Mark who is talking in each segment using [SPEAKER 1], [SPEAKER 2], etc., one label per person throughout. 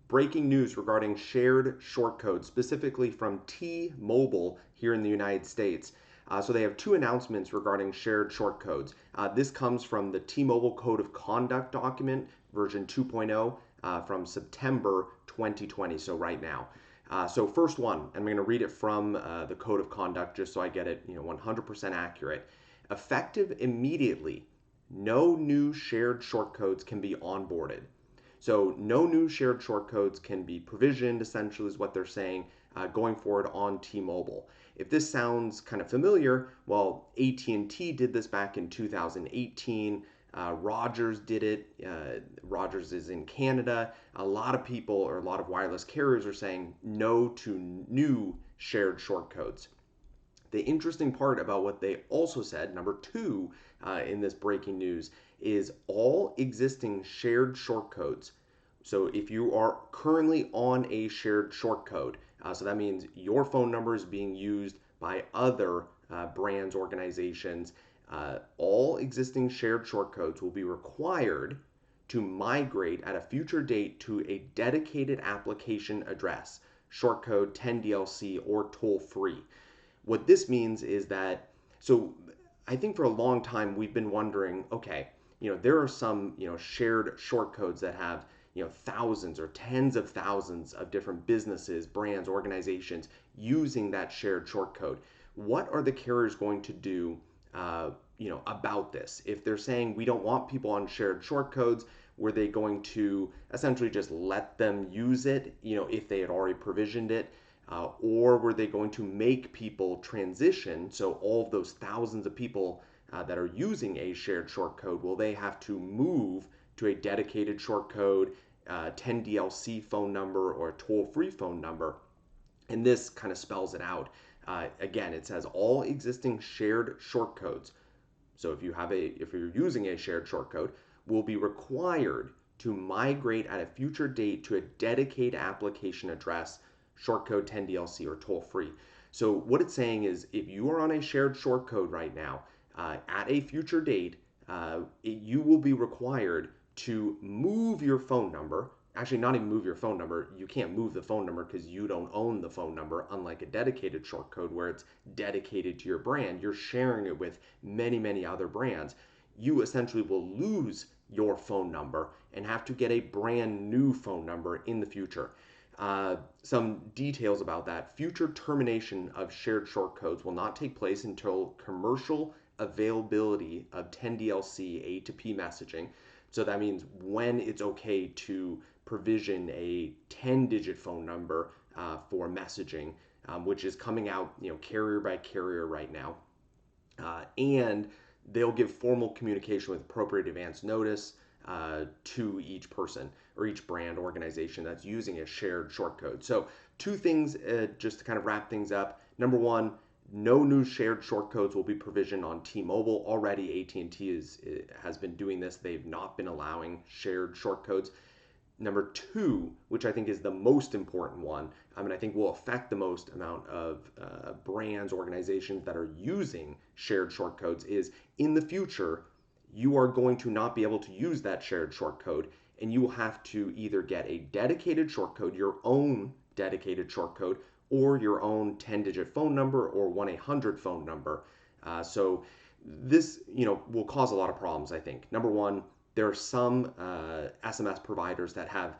[SPEAKER 1] breaking news regarding shared short codes, specifically from T-Mobile here in the United States. So they have two announcements regarding shared short codes. This comes from the T-Mobile Code of Conduct document, version 2.0, from September 2020, so right now. So first one, I'm going to read it from the Code of Conduct just so I get it 100% accurate. Effective immediately, no new shared short codes can be onboarded. So no new shared short codes can be provisioned, essentially is what they're saying, going forward on T-Mobile. If this sounds kind of familiar, well, at&t did this back in 2018. Rogers did it. Rogers is in Canada. A lot of people or a lot of wireless carriers are saying no to new shared short codes. The interesting part about what they also said, number two, in this breaking news, is all existing shared short codes. So if you are currently on a shared short code, so that means your phone number is being used by other brands, organizations, all existing shared short codes will be required to migrate at a future date to a dedicated application address, short code 10DLC or toll free. What this means is that, so I think for a long time we've been wondering, okay, there are some, shared short codes that have, thousands or tens of thousands of different businesses, brands, organizations using that shared short code. What are the carriers going to do, about this? If they're saying we don't want people on shared short codes, were they going to essentially just let them use it, if they had already provisioned it? Or were they going to make people transition? So all of those thousands of people that are using a shared short code, will they have to move to a dedicated short code, 10DLC phone number, or a toll-free phone number? And this kind of spells it out. Again, it says all existing shared short codes. So if you're using a shared short code, will be required to migrate at a future date to a dedicated application address, short code 10DLC or toll free. So what it's saying is if you are on a shared short code right now, at a future date, you will be required to move your phone number. Actually, not even move your phone number. You can't move the phone number because you don't own the phone number, unlike a dedicated short code where it's dedicated to your brand. You're sharing it with many, many other brands. You essentially will lose your phone number and have to get a brand new phone number in the future. Some details about that. Future termination of shared short codes will not take place until commercial availability of 10DLC A2P messaging. So that means when it's okay to provision a 10-digit phone number for messaging, which is coming out, carrier by carrier right now. And they'll give formal communication with appropriate advance notice to each person or each brand organization that's using a shared short code. So two things just to kind of wrap things up. Number one, no new shared short codes will be provisioned on T-Mobile. Already at&t has been doing this. They've not been allowing shared short codes. Number two, which I think is the most important one, I think will affect the most amount of brands, organizations that are using shared short codes, is in the future, you are going to not be able to use that shared short code, and you will have to either get a dedicated short code, your own dedicated short code, or your own 10-digit phone number or 1-800 phone number. So this, will cause a lot of problems, I think. Number one, there are some SMS providers that have,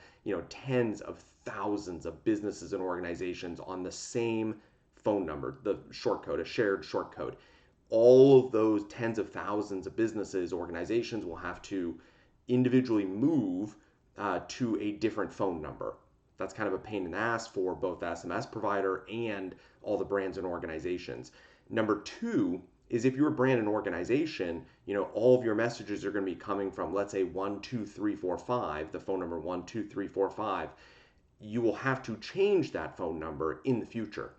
[SPEAKER 1] tens of thousands of businesses and organizations on the same phone number, the short code, a shared short code. All of those tens of thousands of businesses, organizations will have to individually move to a different phone number. That's kind of a pain in the ass for both the SMS provider and all the brands and organizations. Number two is if you're a brand and organization, all of your messages are going to be coming from, let's say, 12345, the phone number 12345. You will have to change that phone number in the future.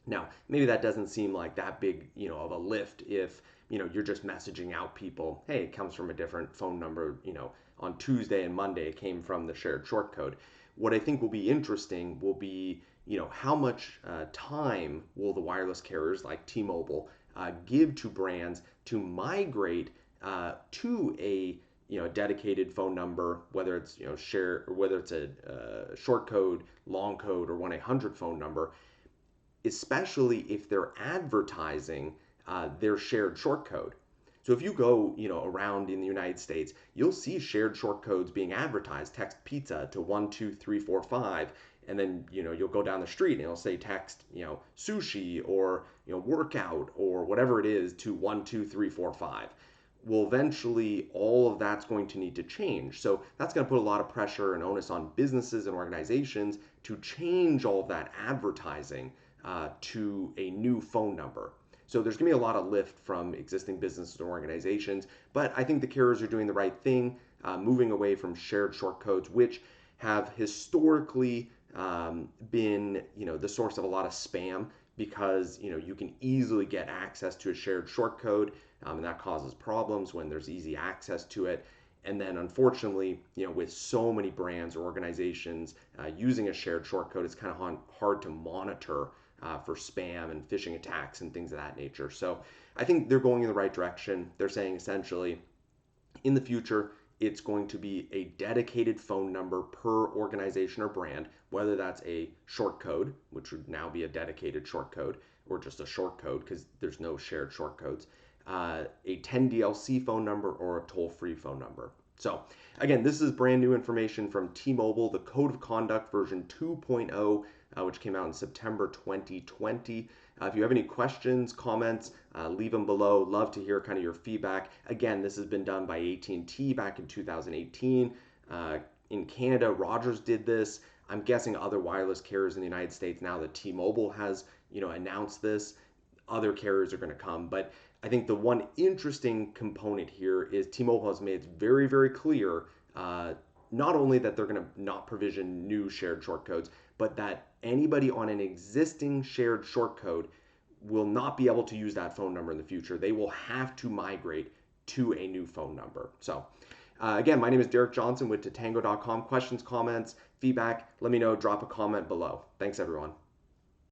[SPEAKER 1] Now, maybe that doesn't seem like that big, of a lift if, you're just messaging out people, hey, it comes from a different phone number, on Tuesday and Monday it came from the shared short code. What I think will be interesting will be, how much time will the wireless carriers like T-Mobile give to brands to migrate to a a dedicated phone number, whether it's share or whether it's a short code, long code, or 1-800 phone number, especially if they're advertising their shared short code. So if you go, around in the United States, you'll see shared short codes being advertised. Text pizza to 12345, and then you'll go down the street and it'll say text sushi or workout or whatever it is to 12345. Well, eventually all of that's going to need to change. So that's going to put a lot of pressure and onus on businesses and organizations to change all of that advertising to a new phone number. So there's going to be a lot of lift from existing businesses and organizations, but I think the carriers are doing the right thing, moving away from shared short codes, which have historically been, the source of a lot of spam because you can easily get access to a shared short code, and that causes problems when there's easy access to it. And then, unfortunately, with so many brands or organizations using a shared short code, it's kind of hard to monitor for spam and phishing attacks and things of that nature. So I think they're going in the right direction. They're saying essentially in the future, it's going to be a dedicated phone number per organization or brand, whether that's a short code, which would now be a dedicated short code, or just a short code because there's no shared short codes, a 10 DLC phone number, or a toll-free phone number. So again, this is brand new information from T-Mobile, the Code of Conduct version 2.0, which came out in September 2020. If you have any questions, comments, leave them below. Love to hear kind of your feedback. Again, this has been done by AT&T back in 2018. In Canada, Rogers did this. I'm guessing other wireless carriers in the United States, now that T-Mobile has announced this, other carriers are going to come. But I think the one interesting component here is T-Mobile has made it very, very clear not only that they're going to not provision new shared short codes, but that anybody on an existing shared short code will not be able to use that phone number in the future. They will have to migrate to a new phone number. So again, my name is Derek Johnson with Tatango.com. Questions, comments, feedback, let me know. Drop a comment below. Thanks, everyone.